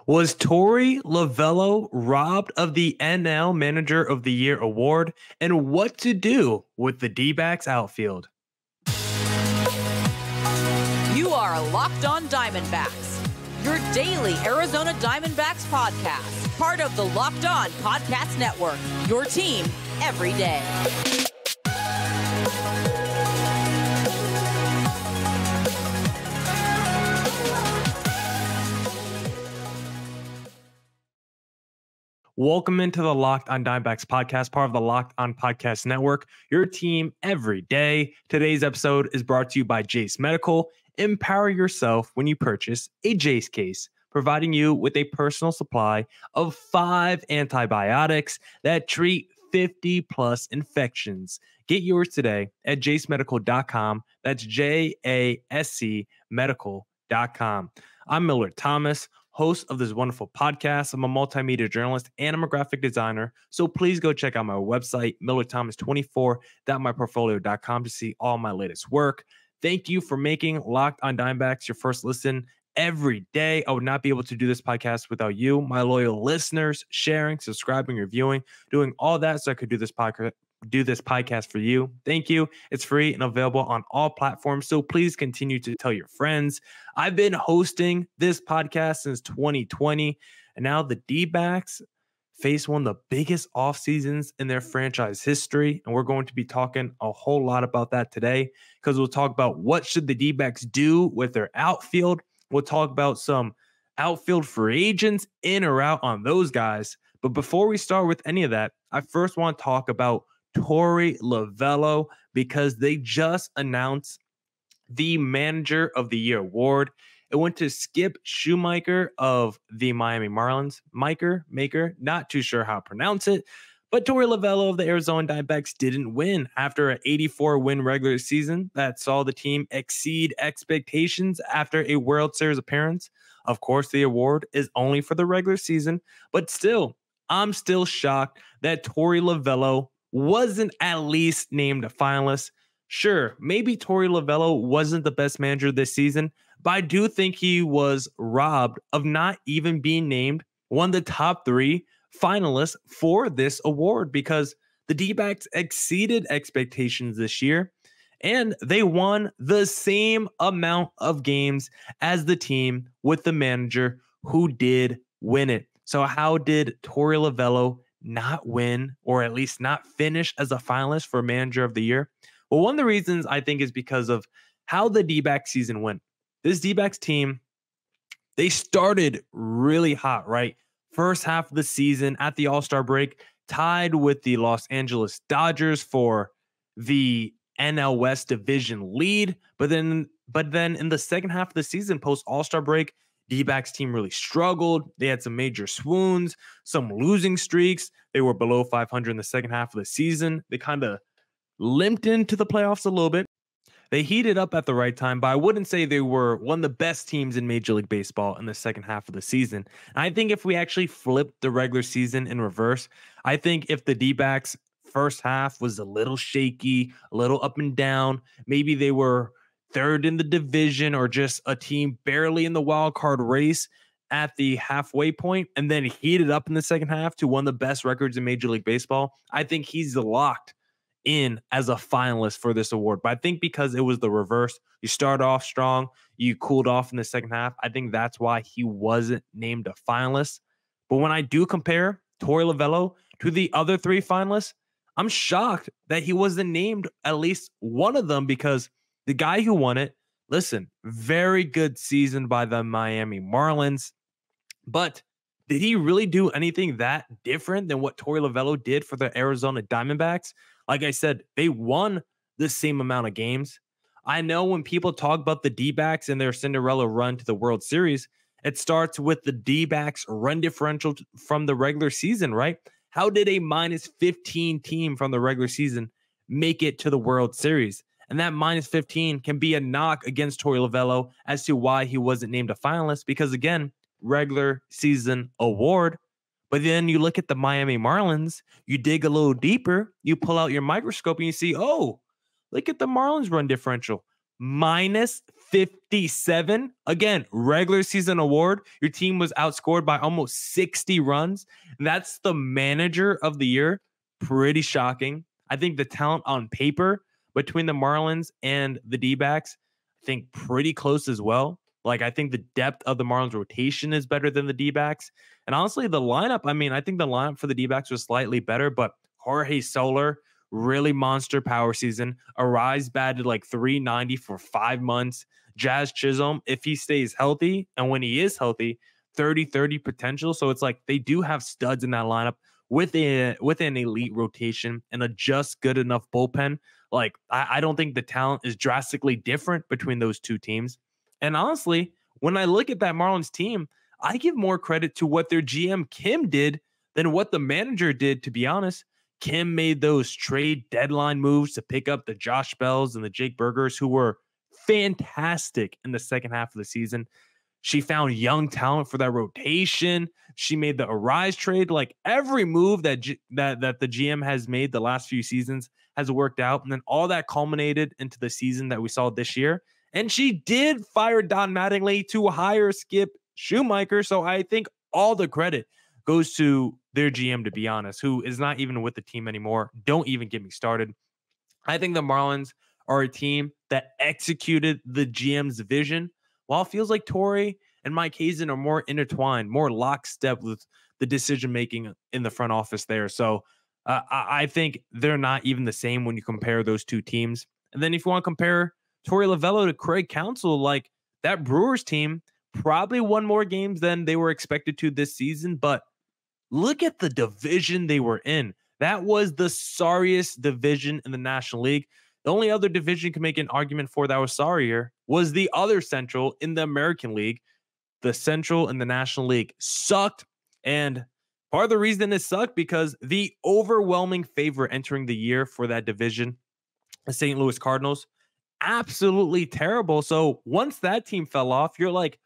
Was Torey Lovullo robbed of the NL Manager of the Year award? And what to do with the Dbacks outfield? You are Locked On Diamondbacks, your daily Arizona Diamondbacks podcast, part of the Locked On Podcast Network, your team every day. Welcome into the Locked On Diamondbacks podcast, part of the Locked On Podcast Network, your team every day. Today's episode is brought to you by Jace Medical. Empower yourself when you purchase a Jace case, providing you with a personal supply of 5 antibiotics that treat 50 plus infections. Get yours today at jacemedical.com. That's JASC medical.com. I'm Millard Thomas, host of this wonderful podcast. I'm a multimedia journalist and I'm a graphic designer. So please go check out my website, millardthomas24.myportfolio.com, to see all my latest work. Thank you for making Locked On Diamondbacks your first listen every day. I would not be able to do this podcast without you, my loyal listeners, sharing, subscribing, reviewing, doing all that so I could do this podcast for you. Thank you. It's free and available on all platforms. So please continue to tell your friends. I've been hosting this podcast since 2020, and now the D-backs face one of the biggest off seasons in their franchise history. And we're going to be talking a whole lot about that today, because we'll talk about what should the D-backs do with their outfield. We'll talk about some outfield free agents in or out on those guys. But before we start with any of that, I first want to talk about Torey Lovullo, because they just announced the Manager of the Year award. It went to Skip Shoemaker of the Miami Marlins. Maker, not too sure how to pronounce it. But Torey Lovullo of the Arizona Diamondbacks didn't win after an 84-win regular season that saw the team exceed expectations after a World Series appearance. Of course, the award is only for the regular season, but still, I'm still shocked that Torey Lovullo wasn't at least named a finalist. Sure, maybe Torey Lovullo wasn't the best manager this season, but I do think he was robbed of not even being named one of the top 3 finalists for this award, because the D-backs exceeded expectations this year and they won the same amount of games as the team with the manager who did win it. So how did Torey Lovullo not win, or at least not finish as a finalist for Manager of the Year? Well, one of the reasons I think is because of how the D-backs season went. This D-backs team, they started really hot, right? First half of the season at the All-Star break, tied with the Los Angeles Dodgers for the NL West division lead. But then in the second half of the season, post All-Star break, D-backs team really struggled. They had some major swoons, some losing streaks. They were below 500 in the second half of the season. They kind of limped into the playoffs a little bit. They heated up at the right time, but I wouldn't say they were one of the best teams in Major League Baseball in the second half of the season. And I think if we actually flipped the regular season in reverse, I think if the D-backs first half was a little shaky, a little up and down, maybe they were third in the division or just a team barely in the wild card race at the halfway point, and then heated up in the second half to one of the best records in Major League Baseball, I think he's locked in as a finalist for this award. But I think because it was the reverse, you start off strong, you cooled off in the second half, I think that's why he wasn't named a finalist. But when I do compare Torey Lovullo to the other 3 finalists, I'm shocked that he wasn't named at least one of them, because the guy who won it, listen, very good season by the Miami Marlins, but did he really do anything that different than what Torey Lovullo did for the Arizona Diamondbacks? Like I said, they won the same amount of games. I know when people talk about the D-backs and their Cinderella run to the World Series, it starts with the D-backs run differential from the regular season, right? How did a minus 15 team from the regular season make it to the World Series? And that minus 15 can be a knock against Torey Lovullo as to why he wasn't named a finalist, because again, regular season award. But then you look at the Miami Marlins, you dig a little deeper, you pull out your microscope and you see, oh, look at the Marlins run differential. Minus 57. Again, regular season award. Your team was outscored by almost 60 runs. That's the manager of the year. Pretty shocking. I think the talent on paper between the Marlins and the D-backs, I think pretty close as well. Like, I think the depth of the Marlins rotation is better than the D-backs. And honestly, the lineup, I mean, I think the lineup for the D-backs was slightly better, but Jorge Soler, really monster power season. Arise batted like 390 for 5 months. Jazz Chisholm, if he stays healthy, and when he is healthy, 30-30 potential. So it's like they do have studs in that lineup with an elite rotation and a just good enough bullpen. Like, I don't think the talent is drastically different between those two teams. And honestly, when I look at that Marlins team, I give more credit to what their GM Kim did than what the manager did, to be honest. Kim made those trade deadline moves to pick up the Josh Bells and the Jake Burgers, who were fantastic in the second half of the season. She found young talent for that rotation. She made the Arise trade. Like, every move that the GM has made the last few seasons has worked out. And then all that culminated into the season that we saw this year. And she did fire Don Mattingly to hire Skip Schumacher. So I think all the credit goes to their GM, to be honest, who is not even with the team anymore. Don't even get me started. I think the Marlins are a team that executed the GM's vision, while it feels like Torey and Mike Hazen are more intertwined, more lockstep with the decision-making in the front office there. So I think they're not even the same when you compare those two teams. And then if you want to compare Torey Lovullo to Craig Counsell, like, that Brewers team probably won more games than they were expected to this season, but look at the division they were in. That was the sorriest division in the National League. The only other division you can make an argument for that was sorrier was the other Central in the American League. The Central in the National League sucked, and part of the reason it sucked because the overwhelming favorite entering the year for that division, the St. Louis Cardinals, absolutely terrible. So once that team fell off, you're like,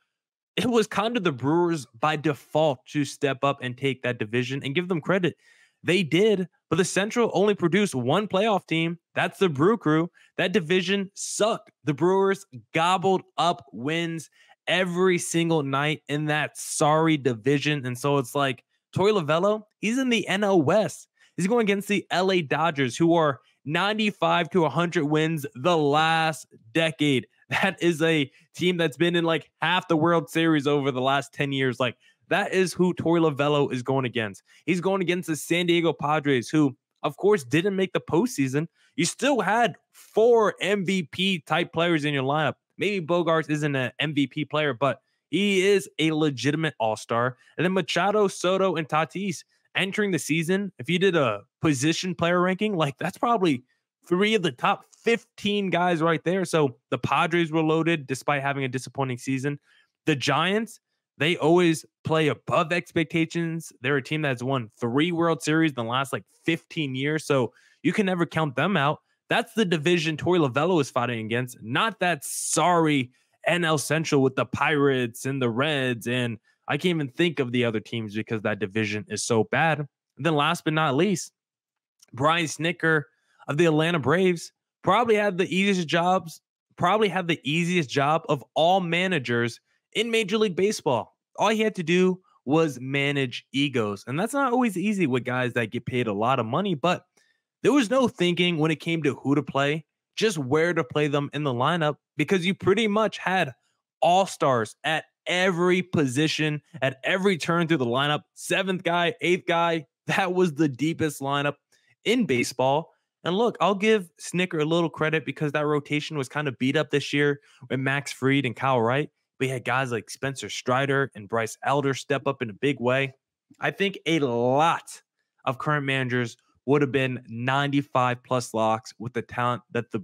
it was kind of the Brewers by default to step up and take that division, and give them credit. They did, but the Central only produced one playoff team. That's the Brew Crew. That division sucked. The Brewers gobbled up wins every single night in that sorry division. And so it's like, Torey Lovullo, he's in the NL West. He's going against the LA Dodgers, who are 95 to 100 wins the last decade. That is a team that's been in like half the World Series over the last 10 years. Like, that is who Torey Lovullo is going against. He's going against the San Diego Padres, who, of course, didn't make the postseason. You still had 4 MVP type players in your lineup. Maybe Bogaerts isn't an MVP player, but he is a legitimate all-star. And then Machado, Soto, and Tatis entering the season, if you did a position player ranking, like, that's probably 3 of the top 15 guys right there. So the Padres were loaded despite having a disappointing season. The Giants, they always play above expectations. They're a team that's won 3 World Series in the last like 15 years. So you can never count them out. That's the division Torey Lovullo is fighting against, not that sorry NL Central with the Pirates and the Reds. And I can't even think of the other teams because that division is so bad. And then last but not least, Brian Snitker of the Atlanta Braves probably had the easiest job of all managers in Major League Baseball. All he had to do was manage egos. And that's not always easy with guys that get paid a lot of money, but there was no thinking when it came to who to play, just where to play them in the lineup, because you pretty much had all-stars at every position, at every turn through the lineup. 7th guy, 8th guy, that was the deepest lineup in baseball. And look, I'll give Snitker a little credit because that rotation was kind of beat up this year with Max Fried and Kyle Wright. We had guys like Spencer Strider and Bryce Elder step up in a big way. I think a lot of current managers would have been 95 plus locks with the talent that the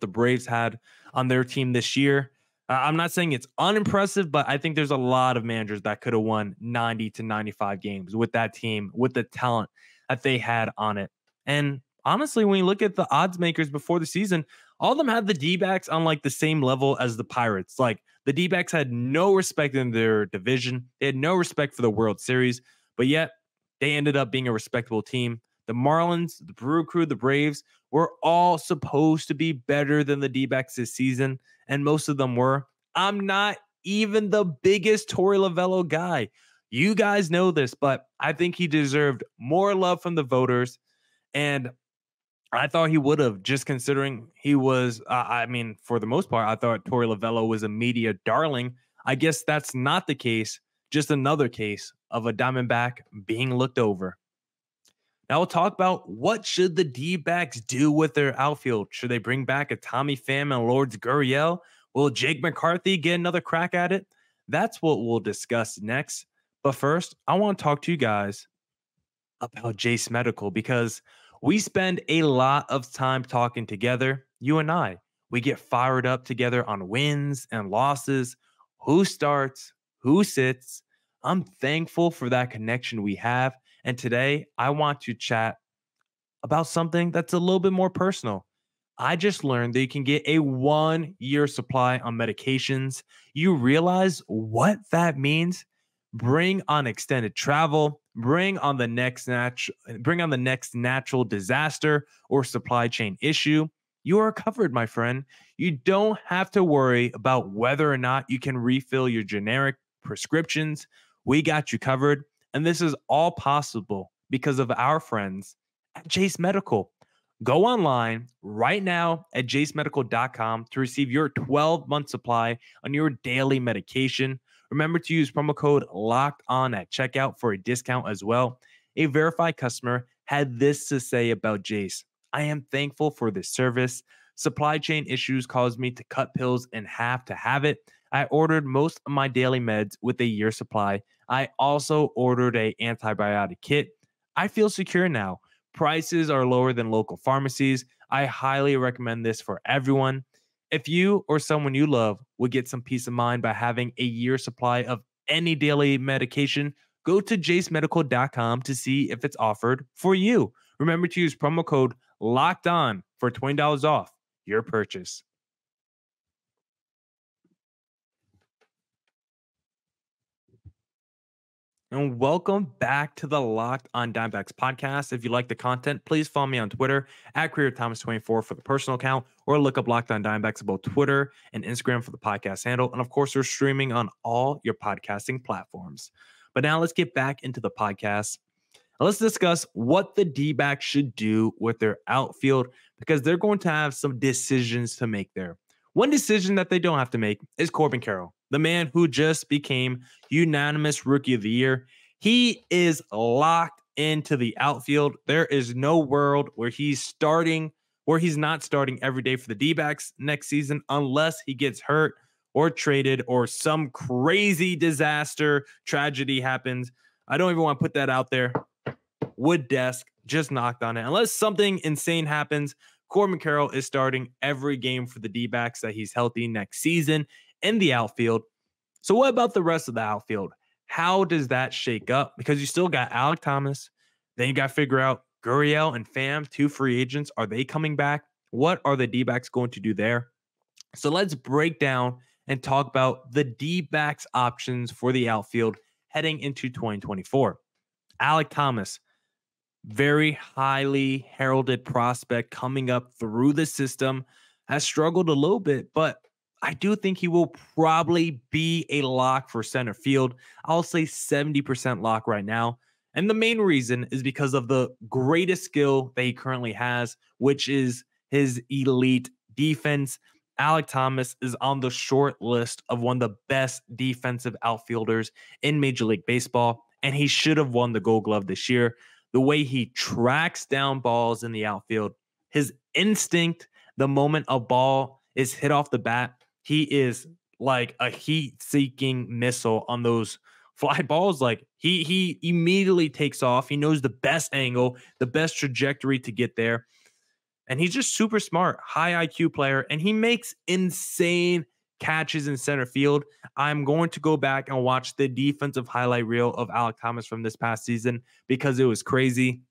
Braves had on their team this year. I'm not saying it's unimpressive, but I think there's a lot of managers that could have won 90 to 95 games with that team, with the talent that they had on it. And honestly, when you look at the odds makers before the season, all of them had the D-backs on like the same level as the Pirates. Like, the D-backs had no respect in their division. They had no respect for the World Series, but yet they ended up being a respectable team. The Marlins, the Brew Crew, the Braves were all supposed to be better than the D-backs this season, and most of them were. I'm not even the biggest Torey Lovullo guy. You guys know this, but I think he deserved more love from the voters, and I thought he would have, just considering he was, for the most part, I thought Torey Lovullo was a media darling. I guess that's not the case, just another case of a Diamondback being looked over. Now we'll talk about what should the D-backs do with their outfield. Should they bring back a Tommy Pham and Lourdes Gurriel? Will Jake McCarthy get another crack at it? That's what we'll discuss next. But first, I want to talk to you guys about Jase Medical, because we spend a lot of time talking together, you and I. We get fired up together on wins and losses, who starts, who sits. I'm thankful for that connection we have. And today, I want to chat about something that's a little bit more personal. I just learned that you can get a 1-year supply on medications. You realize what that means? Bring on extended travel, bring on the next natural disaster or supply chain issue. You are covered, my friend. You don't have to worry about whether or not you can refill your generic prescriptions. We got you covered. And this is all possible because of our friends at Jase Medical. Go online right now at jasemedical.com to receive your 12-month supply on your daily medication. Remember to use promo code LOCKEDON at checkout for a discount as well. A verified customer had this to say about Jase. I am thankful for this service. Supply chain issues caused me to cut pills in half to have it. I ordered most of my daily meds with a year supply. I also ordered an antibiotic kit. I feel secure now. Prices are lower than local pharmacies. I highly recommend this for everyone. If you or someone you love would get some peace of mind by having a year supply of any daily medication, go to jasemedical.com to see if it's offered for you. Remember to use promo code LOCKEDON for $20 off your purchase. And welcome back to the Locked on Diamondbacks podcast. If you like the content, please follow me on Twitter at CareerThomas24 for the personal account, or look up Locked on Diamondbacks about Twitter and Instagram for the podcast handle. And of course, we're streaming on all your podcasting platforms. But now let's get back into the podcast. Let's discuss what the D-backs should do with their outfield, because they're going to have some decisions to make there. One decision that they don't have to make is Corbin Carroll, the man who just became unanimous Rookie of the Year. He is locked into the outfield. There is no world where he's not starting every day for the D-backs next season unless he gets hurt or traded or some crazy disaster tragedy happens. I don't even want to put that out there. Wood desk just knocked on it. Unless something insane happens, Corbin Carroll is starting every game for the D-backs that he's healthy next season in the outfield. So what about the rest of the outfield? How does that shake up? Because you still got Alek Thomas. Then you got to figure out Gurriel and Pham, 2 free agents. Are they coming back? What are the D-backs going to do there? So let's break down and talk about the D-backs options for the outfield heading into 2024. Alek Thomas, very highly heralded prospect coming up through the system, has struggled a little bit, but I do think he will probably be a lock for center field. I'll say 70% lock right now. And the main reason is because of the greatest skill that he currently has, which is his elite defense. Alek Thomas is on the short list of one of the best defensive outfielders in Major League Baseball, and he should have won the Gold Glove this year. The way he tracks down balls in the outfield, his instinct, the moment a ball is hit off the bat, he is like a heat-seeking missile on those fly balls. Like he immediately takes off. He knows the best angle, the best trajectory to get there. And he's just super smart, high IQ player, and he makes insane catches in center field. I'm going to go back and watch the defensive highlight reel of Alek Thomas from this past season because it was crazy.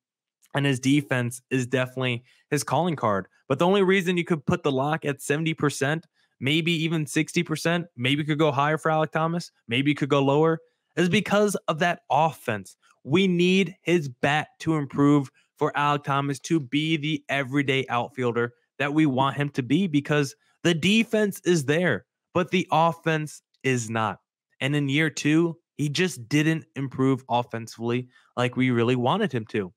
And his defense is definitely his calling card. But the only reason you could put the lock at 70%, maybe even 60%, maybe you could go higher for Alek Thomas, maybe you could go lower, is because of that offense. We need his bat to improve for Alek Thomas to be the everyday outfielder that we want him to be, because the defense is there, but the offense is not. And in year 2, he just didn't improve offensively like we really wanted him to.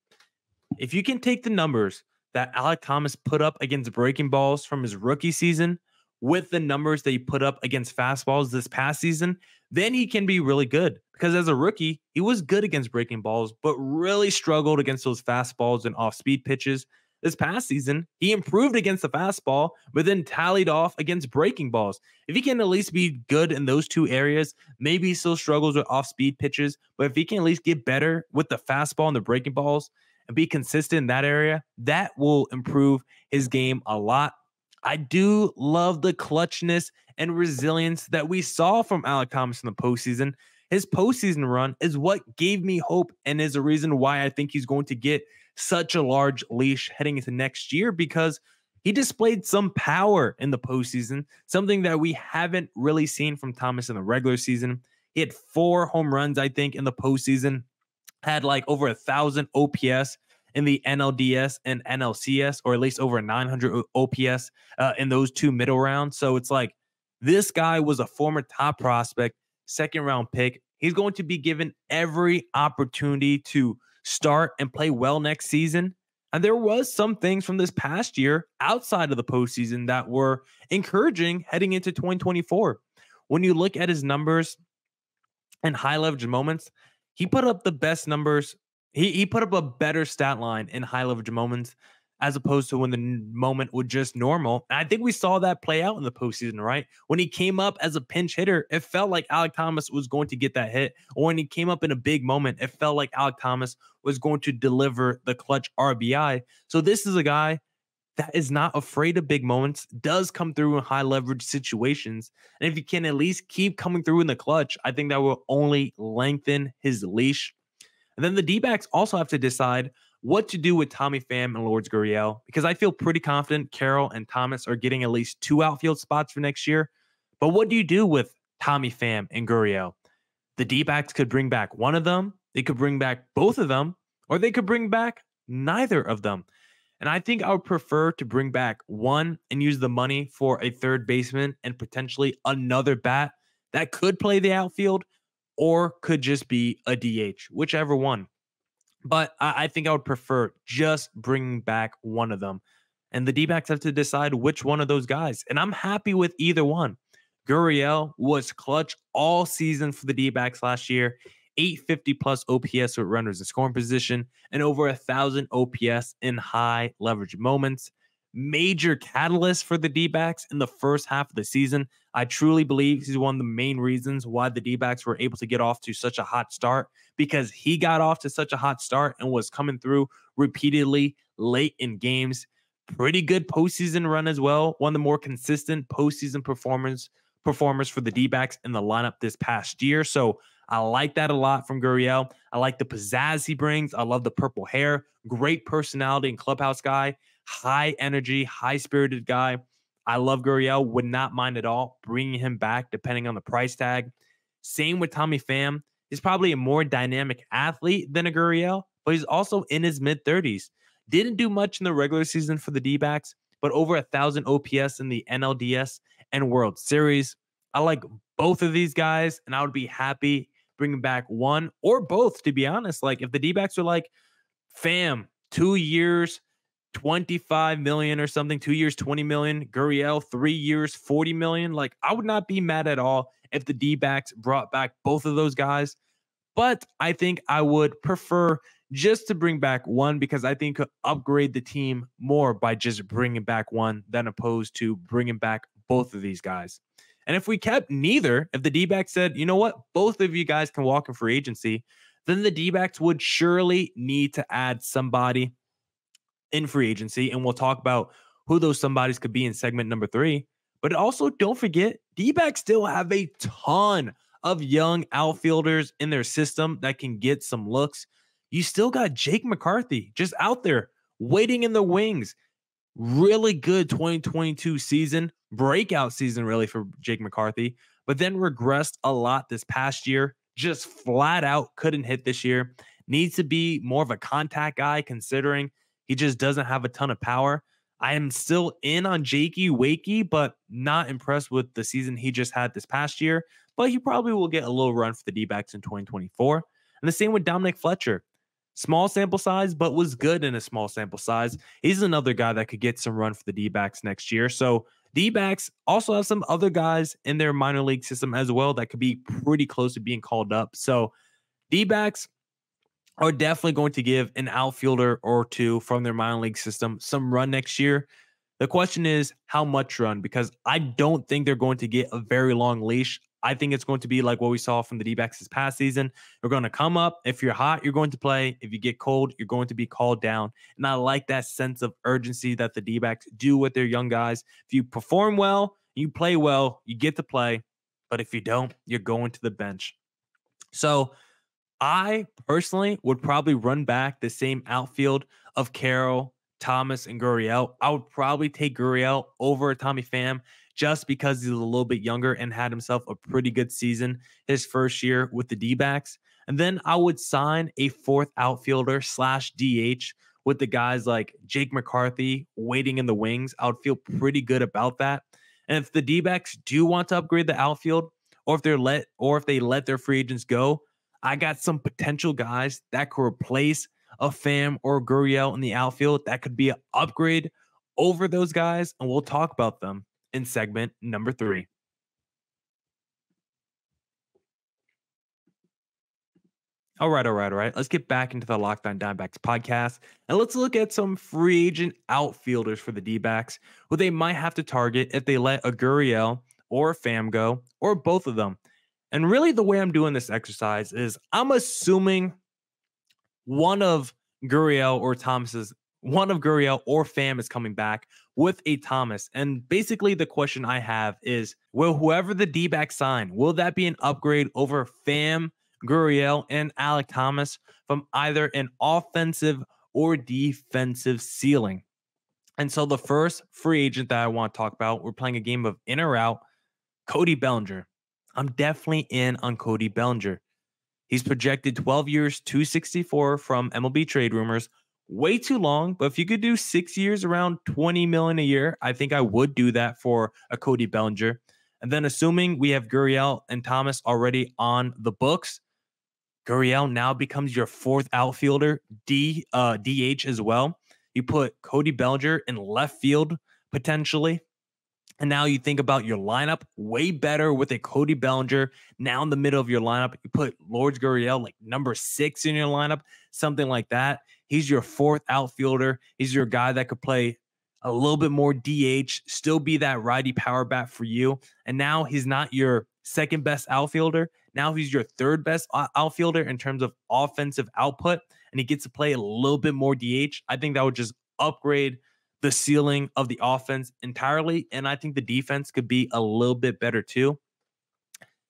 If you can take the numbers that Alek Thomas put up against breaking balls from his rookie season with the numbers that he put up against fastballs this past season, then he can be really good. Because as a rookie, he was good against breaking balls, but really struggled against those fastballs and off-speed pitches. This past season, he improved against the fastball, but then tallied off against breaking balls. If he can at least be good in those two areas, maybe he still struggles with off-speed pitches, but if he can at least get better with the fastball and the breaking balls and be consistent in that area, that will improve his game a lot. I do love the clutchness and resilience that we saw from Alek Thomas in the postseason. His postseason run is what gave me hope and is a reason why I think he's going to get such a large leash heading into next year, because he displayed some power in the postseason, something that we haven't really seen from Thomas in the regular season. He had 4 home runs, I think, in the postseason, had like over 1,000 OPS in the NLDS and NLCS, or at least over 900 OPS in those 2 middle rounds. So it's like, this guy was a former top prospect, 2nd round pick. He's going to be given every opportunity to start and play well next season. And there was some things from this past year outside of the postseason that were encouraging heading into 2024. When you look at his numbers and high leverage moments, he put up the best numbers. He put up a better stat line in high leverage moments as opposed to when the moment was just normal. And I think we saw that play out in the postseason, right? When he came up as a pinch hitter, it felt like Alek Thomas was going to get that hit. Or when he came up in a big moment, it felt like Alek Thomas was going to deliver the clutch RBI. So this is a guy that is not afraid of big moments, does come through in high leverage situations. And if he can at least keep coming through in the clutch, I think that will only lengthen his leash. And then the D-backs also have to decide what to do with Tommy Pham and Lourdes Gurriel, because I feel pretty confident Carroll and Thomas are getting at least 2 outfield spots for next year. But what do you do with Tommy Pham and Gurriel? The D-backs could bring back one of them, they could bring back both of them, or they could bring back neither of them. And I think I would prefer to bring back one and use the money for a third baseman and potentially another bat that could play the outfield, or could just be a DH, whichever one. But I think I would prefer just bringing back one of them. And the D-backs have to decide which one of those guys. And I'm happy with either one. Gurriel was clutch all season for the D-backs last year. 850 plus OPS with runners in scoring position and over 1,000 OPS in high leverage moments. Major catalyst for the D-backs in the first half of the season. I truly believe he's one of the main reasons why the D-backs were able to get off to such a hot start, because he got off to such a hot start and was coming through repeatedly late in games. Pretty good postseason run as well. One of the more consistent postseason performers for the D-backs in the lineup this past year. So I like that a lot from Gurriel. I like the pizzazz he brings. I love the purple hair. Great personality and clubhouse guy. High energy, high-spirited guy. I love Gurriel. Would not mind at all bringing him back depending on the price tag. Same with Tommy Pham. He's probably a more dynamic athlete than a Gurriel, but he's also in his mid-30s. Didn't do much in the regular season for the D-backs, but over 1,000 OPS in the NLDS and World Series. I like both of these guys, and I would be happy bringing back one or both, to be honest. Like, if the D-backs were like, Pham, 2 years, 25 million or something, 2 years, 20 million, Gurriel, 3 years, 40 million. Like, I would not be mad at all if the D-backs brought back both of those guys. But I think I would prefer just to bring back one, because I think could upgrade the team more by just bringing back one than opposed to bringing back both of these guys. And if we kept neither, if the D-backs said, you know what, both of you guys can walk in free agency, then the D-backs would surely need to add somebody in free agency. And we'll talk about who those somebodies could be in segment number 3. But also, don't forget, D-backs still have a ton of young outfielders in their system that can get some looks. You still got Jake McCarthy just out there waiting in the wings. Really good 2022 season, breakout season really for Jake McCarthy, but then regressed a lot this past year. Just flat out couldn't hit this year. needs to be more of a contact guy considering he just doesn't have a ton of power. I am still in on Jakey Wakey, but not impressed with the season he just had this past year. But he probably will get a little run for the D-backs in 2024. And the same with Dominic Fletcher. Small sample size, but was good in a small sample size. He's another guy that could get some run for the D-backs next year. So D-backs also have some other guys in their minor league system as well that could be pretty close to being called up. So D-backs are definitely going to give an outfielder or two from their minor league system some run next year. The question is how much run, because I don't think they're going to get a very long leash. I think it's going to be like what we saw from the D-backs this past season. You're going to come up. If you're hot, you're going to play. If you get cold, you're going to be called down. And I like that sense of urgency that the D-backs do with their young guys. If you perform well, you play well, you get to play. But if you don't, you're going to the bench. So I personally would probably run back the same outfield of Carroll, Thomas, and Gurriel. I would probably take Gurriel over Tommy Pham just because he's a little bit younger and had himself a pretty good season his first year with the D-backs. And then I would sign a fourth outfielder / DH with the guys like Jake McCarthy waiting in the wings. I would feel pretty good about that. And if the D-backs do want to upgrade the outfield, or if they let their free agents go, I got some potential guys that could replace a Pham or Gurriel in the outfield. That could be an upgrade over those guys, and we'll talk about them in segment number 3. All right. Let's get back into the Locked On Diamondbacks podcast, and let's look at some free agent outfielders for the D-backs who they might have to target if they let a Gurriel or a Pham go, or both of them. And really the way I'm doing this exercise is I'm assuming one of Gurriel or Pham is coming back with a Thomas. And basically the question I have is, will whoever the D-backs sign, will that be an upgrade over Pham, Gurriel, and Alek Thomas from either an offensive or defensive ceiling? And so the first free agent that I want to talk about, we're playing a game of in or out, Cody Bellinger. I'm definitely in on Cody Bellinger. He's projected 12 years, $264 from MLB Trade Rumors. Way too long, but if you could do 6 years around $20 million a year, I think I would do that for a Cody Bellinger. And then assuming we have Gurriel and Thomas already on the books, Gurriel now becomes your fourth outfielder, DH as well. You put Cody Bellinger in left field potentially. And now you think about your lineup way better with a Cody Bellinger now in the middle of your lineup. You put Lourdes Gurriel like number 6 in your lineup, something like that. He's your fourth outfielder. He's your guy that could play a little bit more DH, still be that righty power bat for you. And now he's not your second best outfielder. Now he's your third best outfielder in terms of offensive output. And he gets to play a little bit more DH. I think that would just upgrade the ceiling of the offense entirely. And I think the defense could be a little bit better too.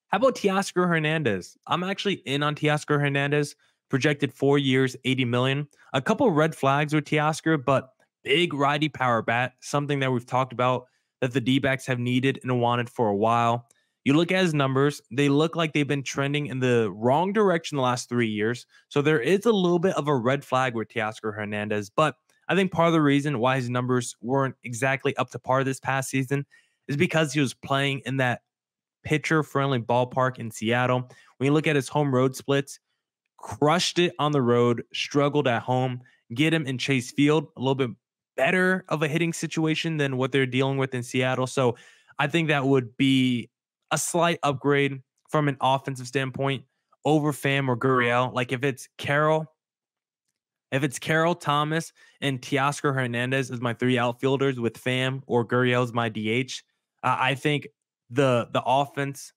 How about Teoscar Hernandez? I'm actually in on Teoscar Hernandez, projected 4 years, $80 million. A couple red flags with Teoscar, but big righty power bat, something that we've talked about that the D-backs have needed and wanted for a while. You look at his numbers, they look like they've been trending in the wrong direction the last 3 years. So there is a little bit of a red flag with Teoscar Hernandez, but I think part of the reason why his numbers weren't exactly up to par this past season is because he was playing in that pitcher-friendly ballpark in Seattle. When you look at his home road splits, crushed it on the road, struggled at home. Get him in Chase Field, a little bit better of a hitting situation than what they're dealing with in Seattle. So I think that would be a slight upgrade from an offensive standpoint over Pham or Gurriel. Like if it's Carroll, Thomas, and Teoscar Hernandez as my 3 outfielders with Pham or Gurriel as my DH, I think the offense,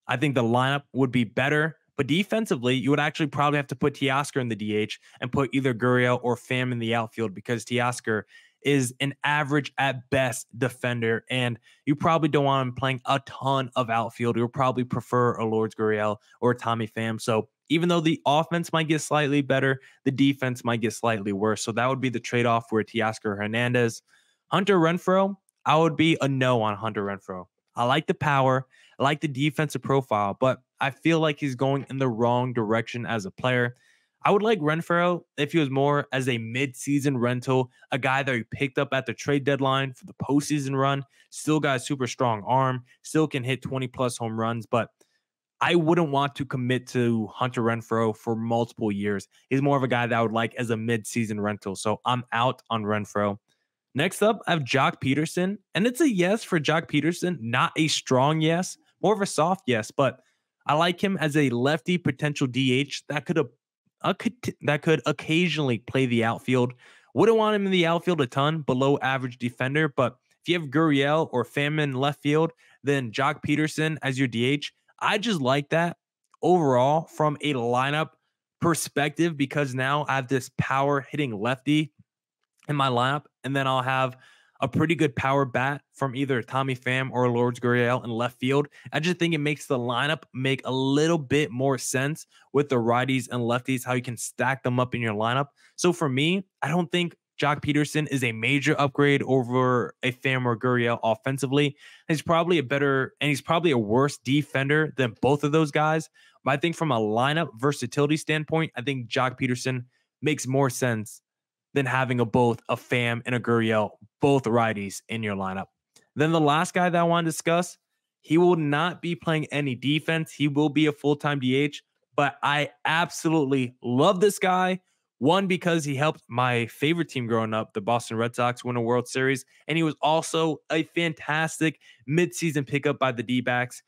I think the lineup would be better. But defensively, you would actually probably have to put Teoscar in the DH and put either Gurriel or Pham in the outfield because Teoscar is an average at best defender, and you probably don't want him playing a ton of outfield. You'll probably prefer a Lourdes Gurriel or Tommy Pham. So even though the offense might get slightly better, the defense might get slightly worse. So that would be the trade-off for Teoscar Hernandez. Hunter Renfroe, I would be a no on Hunter Renfroe. I like the power. I like the defensive profile, but I feel like he's going in the wrong direction as a player. I would like Renfroe if he was more as a mid-season rental, a guy that he picked up at the trade deadline for the postseason run. Still got a super strong arm, still can hit 20-plus home runs, but I wouldn't want to commit to Hunter Renfroe for multiple years. He's more of a guy that I would like as a mid-season rental, so I'm out on Renfroe. Next up, I have Jock Peterson, and it's a yes for Jock Peterson, not a strong yes, more of a soft yes, but I like him as a lefty potential DH that could occasionally play the outfield. Wouldn't want him in the outfield a ton, below average defender, but if you have Gurriel or Pham in left field, then Jock Peterson as your DH. I just like that overall from a lineup perspective because now I have this power hitting lefty in my lineup, and then I'll have a pretty good power bat from either Tommy Pham or Lourdes Gurriel in left field. I just think it makes the lineup make a little bit more sense with the righties and lefties, how you can stack them up in your lineup. So for me, I don't think Jock Peterson is a major upgrade over a Pham or Gurriel offensively. He's probably a worse defender than both of those guys. But I think from a lineup versatility standpoint, I think Jock Peterson makes more sense than having both a Pham and a Gurriel, both righties in your lineup. Then the last guy that I want to discuss, he will not be playing any defense. He will be a full-time DH, but I absolutely love this guy. One, because he helped my favorite team growing up, the Boston Red Sox, win a World Series. And he was also a fantastic midseason pickup by the Dbacks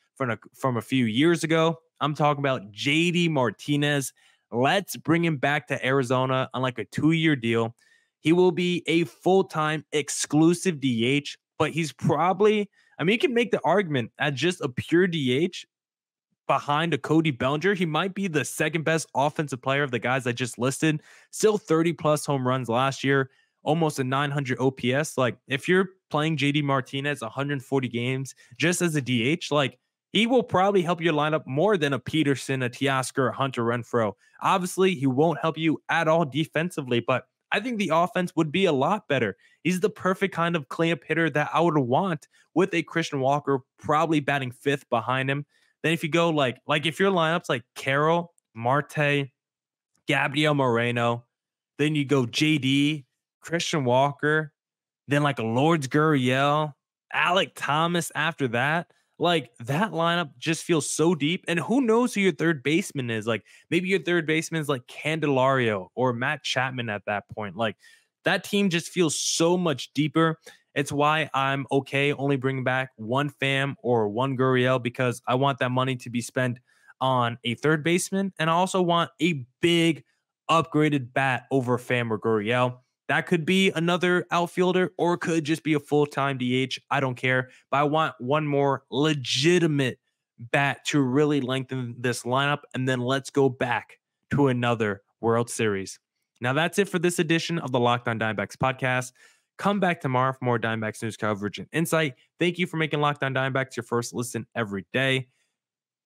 from a few years ago. I'm talking about JD Martinez. Let's bring him back to Arizona on like a 2-year deal. He will be a full-time exclusive DH, but he's probably, you can make the argument at just a pure DH behind a Cody Bellinger. He might be the second best offensive player of the guys I just listed. Still 30-plus home runs last year, almost a 900 OPS. Like, if you're playing JD Martinez 140 games just as a DH, like, he will probably help your lineup more than a Peterson, a Teoscar, a Hunter Renfroe. Obviously, he won't help you at all defensively, but I think the offense would be a lot better. He's the perfect kind of cleanup hitter that I would want with a Christian Walker probably batting fifth behind him. Then if you go like if your lineup's like Carroll, Marte, Gabriel Moreno, then you go JD, Christian Walker, then like a Lourdes Gurriel, Alek Thomas after that. Like, that lineup just feels so deep. And who knows who your third baseman is? Like, maybe your third baseman is like Candelario or Matt Chapman at that point. Like, that team just feels so much deeper. It's why I'm okay only bringing back one Pham or one Gurriel, because I want that money to be spent on a third baseman. And I also want a big upgraded bat over Pham or Gurriel. That could be another outfielder or it could just be a full-time DH. I don't care. But I want one more legitimate bat to really lengthen this lineup. And then let's go back to another World Series. Now, that's it for this edition of the Locked On Diamondbacks podcast. Come back tomorrow for more Diamondbacks news coverage and insight. Thank you for making Locked On Diamondbacks your first listen every day.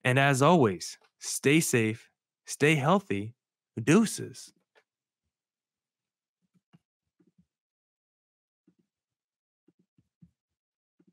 And as always, stay safe, stay healthy. Deuces.